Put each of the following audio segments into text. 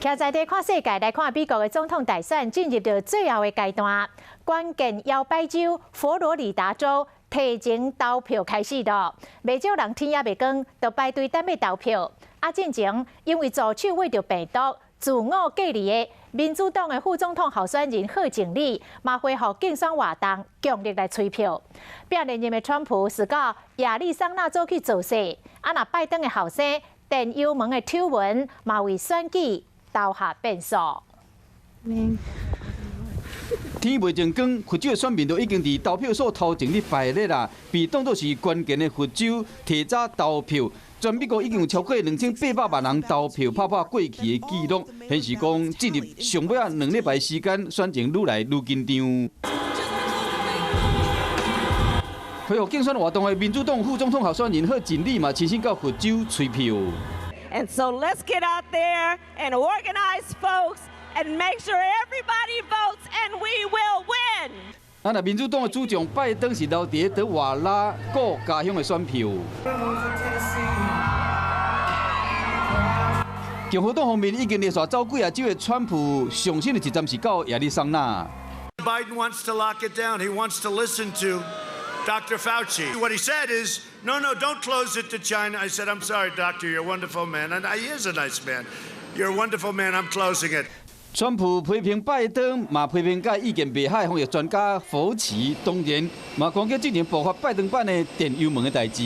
徛在地看世界，来看美国的总统大选进入到最后的阶段，关键摇摆州佛罗里达州提前投票开始了，不少人天也未光，就排队等要投票。进前因为助手为着病毒自我隔离的民主党的副总统候选人贺锦丽，嘛恢复竞选活动，强力来催票。变连任的川普是到亚利桑那州去造势，若拜登的后生电邮门的丑闻，嘛为选举投下变数。天未正光，佛州的选民都已经伫投票所头前咧排列啦，被当作是关键的佛州提早投票。全美国已经有超过2800万人投票，打破过去的纪录，显示讲进入上尾2礼拜时间，选情愈来愈紧张。配合竞选活动的民主党副总统候选人贺锦丽嘛，亲身到佛州催票。And so let's get out there and organize, folks, and make sure everybody votes, and we will win. 那民主党的主将拜登是留伫在瓦拉各家乡的选票。共和党方面已经连续走几啊州的川普上新的一站是到亚利桑那。Biden wants to lock it down. He wants to listen to Dr. Fauci. What he said is, no, don't close it to China. I said, I'm sorry, doctor, you're a wonderful man. And he is a nice man. You're a wonderful man. I'm closing it. 川普批评拜登，嘛批评甲意见袂合的防疫专家福奇，当然嘛攻击之前爆发拜登版的电邮门的代志。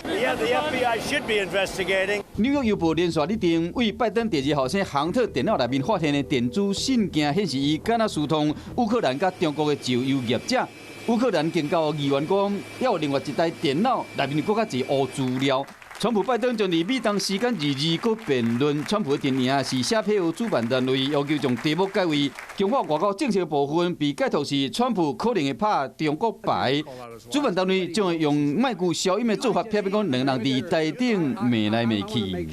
Yeah, the FBI should be investigating. 纽约邮报连续立定，为拜登第二号生航特电脑内面发现的电子信件，显示伊敢若疏通乌克兰甲中国的自由业者。乌克兰警告议员讲，还有另外一台电脑内面搁较侪乌资料。川普、拜登将伫美东时间22搁辩论。川普的阵营是写票主办单位，要求将题目改为中华外交政策部分，被解读是川普可能会拍中国牌。主办单位将会用卖具消音的做法，避免讲两人伫台顶骂来骂去。